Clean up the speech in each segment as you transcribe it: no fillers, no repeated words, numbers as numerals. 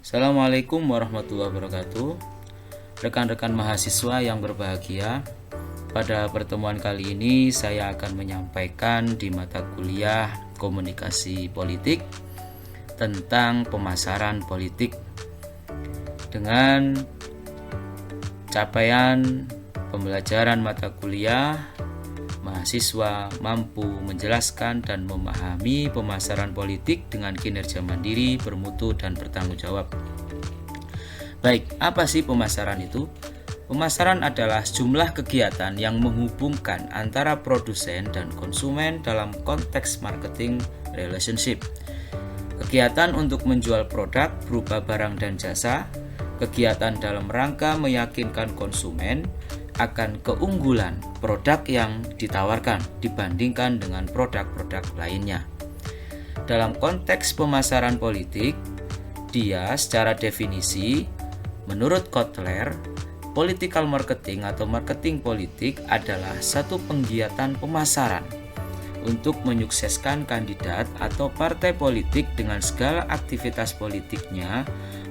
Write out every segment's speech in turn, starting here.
Assalamualaikum warahmatullahi wabarakatuh. Rekan-rekan mahasiswa yang berbahagia, pada pertemuan kali ini saya akan menyampaikan di mata kuliah Komunikasi Politik tentang pemasaran politik dengan capaian pembelajaran mata kuliah. Mahasiswa mampu menjelaskan dan memahami pemasaran politik dengan kinerja mandiri, bermutu, dan bertanggung jawab. Baik, apa sih pemasaran itu? Pemasaran adalah jumlah kegiatan yang menghubungkan antara produsen dan konsumen dalam konteks marketing relationship. Kegiatan untuk menjual produk berupa barang dan jasa, kegiatan dalam rangka meyakinkan konsumen akan keunggulan produk yang ditawarkan dibandingkan dengan produk-produk lainnya. Dalam konteks pemasaran politik, dia secara definisi, menurut Kotler, political marketing atau marketing politik adalah satu penggiatan pemasaran untuk menyukseskan kandidat atau partai politik dengan segala aktivitas politiknya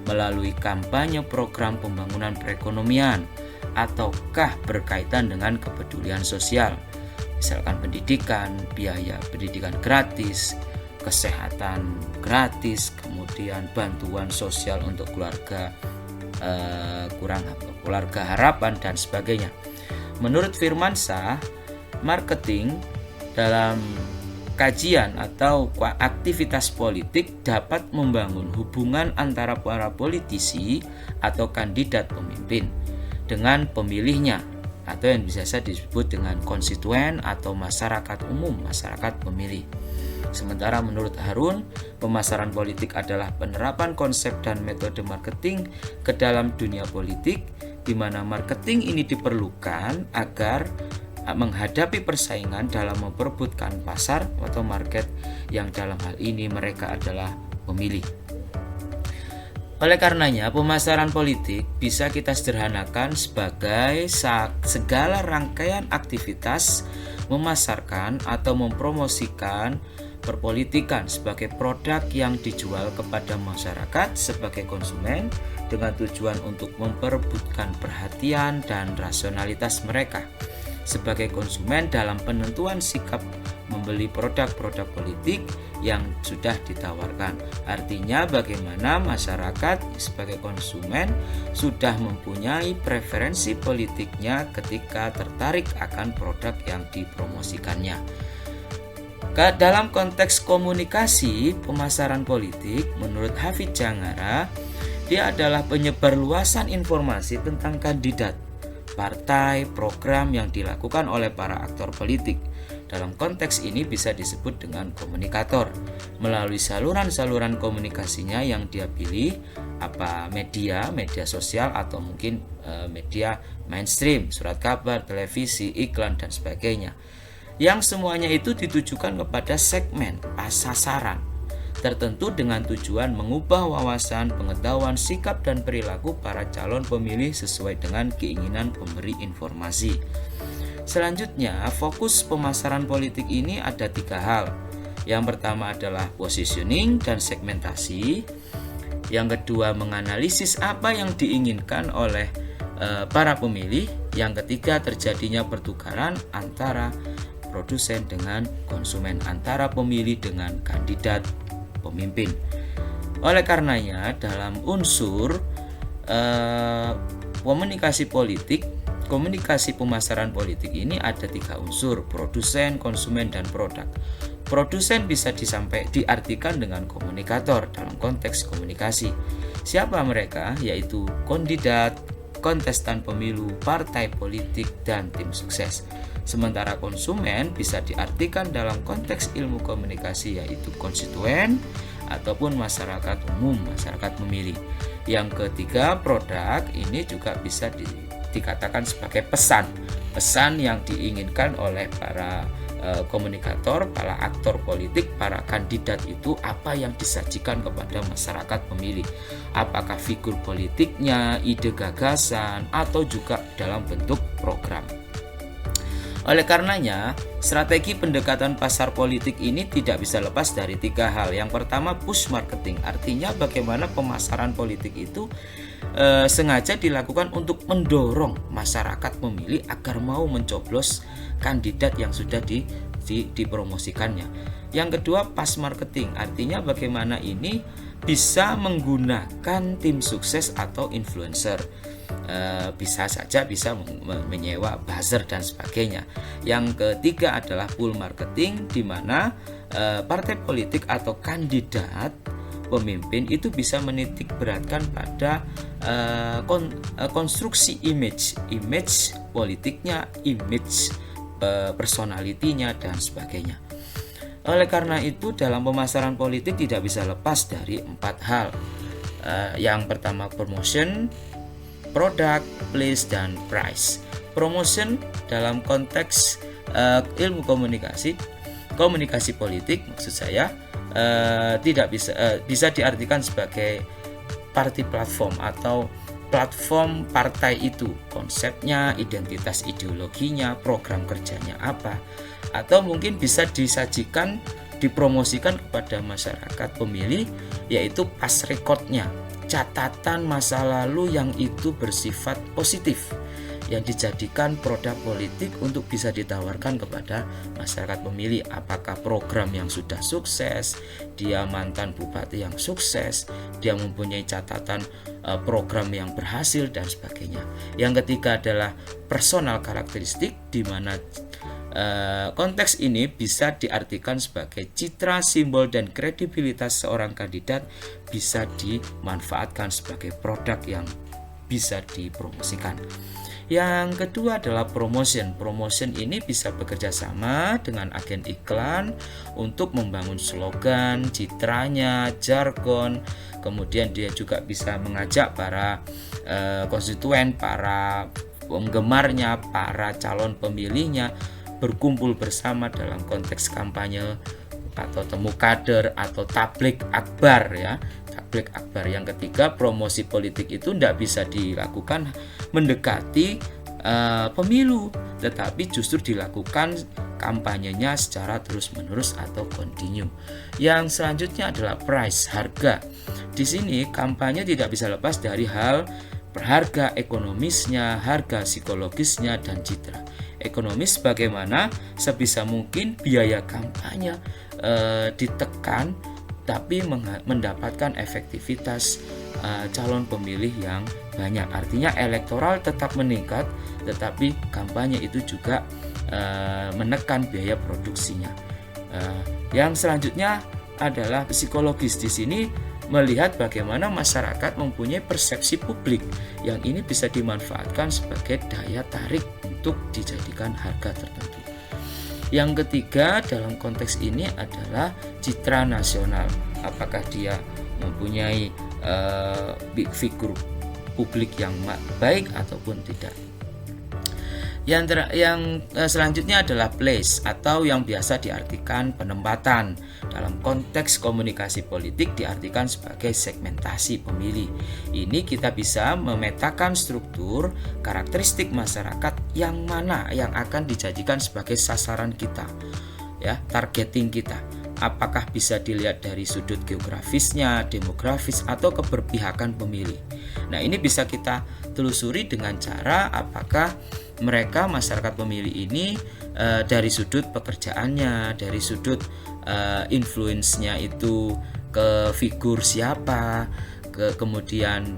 melalui kampanye program pembangunan perekonomian ataukah berkaitan dengan kepedulian sosial, misalkan pendidikan, biaya pendidikan gratis, kesehatan gratis, kemudian bantuan sosial untuk keluarga keluarga harapan dan sebagainya. Menurut Firmansyah, marketing dalam kajian atau aktivitas politik dapat membangun hubungan antara para politisi atau kandidat pemimpin dengan pemilihnya atau yang biasa disebut dengan konstituen atau masyarakat umum, masyarakat pemilih. Sementara menurut Harun, pemasaran politik adalah penerapan konsep dan metode marketing ke dalam dunia politik di mana marketing ini diperlukan agar menghadapi persaingan dalam memperebutkan pasar atau market yang dalam hal ini mereka adalah pemilih. Oleh karenanya, pemasaran politik bisa kita sederhanakan sebagai segala rangkaian aktivitas memasarkan atau mempromosikan perpolitikan sebagai produk yang dijual kepada masyarakat sebagai konsumen dengan tujuan untuk memperebutkan perhatian dan rasionalitas mereka sebagai konsumen dalam penentuan sikap membeli produk-produk politik yang sudah ditawarkan. Artinya bagaimana masyarakat sebagai konsumen sudah mempunyai preferensi politiknya ketika tertarik akan produk yang dipromosikannya. Dalam konteks komunikasi pemasaran politik, menurut Hafidz Jangara, dia adalah penyebarluasan informasi tentang kandidat, partai, program yang dilakukan oleh para aktor politik. Dalam konteks ini bisa disebut dengan komunikator. Melalui saluran-saluran komunikasinya yang dia pilih, media sosial atau mungkin media mainstream, surat kabar, televisi, iklan dan sebagainya. Yang semuanya itu ditujukan kepada segmen sasaran tertentu dengan tujuan mengubah wawasan, pengetahuan, sikap dan perilaku para calon pemilih sesuai dengan keinginan pemberi informasi. Selanjutnya, fokus pemasaran politik ini ada 3 hal. Yang pertama adalah positioning dan segmentasi. Yang kedua, menganalisis apa yang diinginkan oleh para pemilih. Yang ketiga, terjadinya pertukaran antara produsen dengan konsumen, antara pemilih dengan kandidat pemimpin. Oleh karenanya, dalam unsur komunikasi pemasaran politik ini ada 3 unsur: produsen, konsumen, dan produk. Produsen bisa diartikan dengan komunikator dalam konteks komunikasi. Siapa mereka? Yaitu kandidat, kontestan pemilu, partai politik, dan tim sukses. Sementara konsumen bisa diartikan dalam konteks ilmu komunikasi yaitu konstituen ataupun masyarakat umum, masyarakat pemilih. Yang ketiga, produk ini juga bisa dikatakan sebagai pesan yang diinginkan oleh para komunikator, para aktor politik, para kandidat itu apa yang disajikan kepada masyarakat pemilih. Apakah figur politiknya, ide gagasan, atau juga dalam bentuk program. Oleh karenanya, strategi pendekatan pasar politik ini tidak bisa lepas dari 3 hal. Yang pertama, push marketing, artinya bagaimana pemasaran politik itu sengaja dilakukan untuk mendorong masyarakat pemilih agar mau mencoblos kandidat yang sudah dipromosikannya. Yang kedua, pass marketing, artinya bagaimana ini bisa menggunakan tim sukses atau influencer. Bisa saja bisa menyewa buzzer dan sebagainya. Yang ketiga adalah pull marketing, di mana partai politik atau kandidat pemimpin itu bisa menitik beratkan pada konstruksi image politiknya, image personalitinya dan sebagainya. Oleh karena itu, dalam pemasaran politik tidak bisa lepas dari 4 hal. Yang pertama, promotion, product, place, dan price. Promotion dalam konteks ilmu komunikasi politik, maksud saya tidak bisa diartikan sebagai party platform atau platform partai itu, konsepnya, identitas ideologinya, program kerjanya apa, atau mungkin bisa disajikan, dipromosikan kepada masyarakat pemilih, yaitu past recordnya, catatan masa lalu yang itu bersifat positif, yang dijadikan produk politik untuk bisa ditawarkan kepada masyarakat pemilih. Apakah program yang sudah sukses, dia mantan bupati yang sukses, dia mempunyai catatan program yang berhasil dan sebagainya. Yang ketiga adalah personal karakteristik, di mana konteks ini bisa diartikan sebagai citra, simbol, dan kredibilitas seorang kandidat bisa dimanfaatkan sebagai produk yang bisa dipromosikan. Yang kedua adalah promotion. Promotion ini bisa bekerja sama dengan agen iklan untuk membangun slogan, citranya, jargon. Kemudian dia juga bisa mengajak para konstituen, para penggemarnya, para calon pemilihnya berkumpul bersama dalam konteks kampanye atau temu kader atau tablik akbar ya. Tablik akbar. Yang ketiga, promosi politik itu tidak bisa dilakukan mendekati pemilu, tetapi justru dilakukan kampanyenya secara terus-menerus atau continue. Yang selanjutnya adalah price, harga. Di sini kampanye tidak bisa lepas dari hal harga ekonomisnya, harga psikologisnya, dan citra. Ekonomis bagaimana sebisa mungkin biaya kampanye ditekan, tapi mendapatkan efektivitas calon pemilih yang banyak. Artinya elektoral tetap meningkat, tetapi kampanye itu juga menekan biaya produksinya. Yang selanjutnya adalah psikologis. Di sini melihat bagaimana masyarakat mempunyai persepsi publik yang ini bisa dimanfaatkan sebagai daya tarik untuk dijadikan harga tertentu. Yang ketiga dalam konteks ini adalah citra nasional. Apakah dia mempunyai figur publik yang baik ataupun tidak. Yang selanjutnya adalah place atau yang biasa diartikan penempatan. Dalam konteks komunikasi politik diartikan sebagai segmentasi pemilih. Ini kita bisa memetakan struktur karakteristik masyarakat yang mana yang akan dijadikan sebagai sasaran kita, ya, targeting kita. Apakah bisa dilihat dari sudut geografisnya, demografis, atau keberpihakan pemilih. Nah, ini bisa kita telusuri dengan cara apakah mereka masyarakat pemilih ini dari sudut pekerjaannya, dari sudut influence-nya itu ke figur siapa, kemudian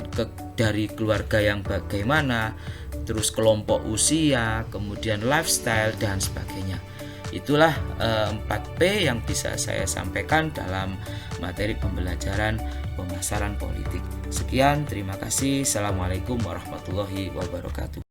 dari keluarga yang bagaimana, terus kelompok usia, kemudian lifestyle dan sebagainya. Itulah 4P yang bisa saya sampaikan dalam materi pembelajaran pemasaran politik. Sekian, terima kasih. Assalamualaikum warahmatullahi wabarakatuh.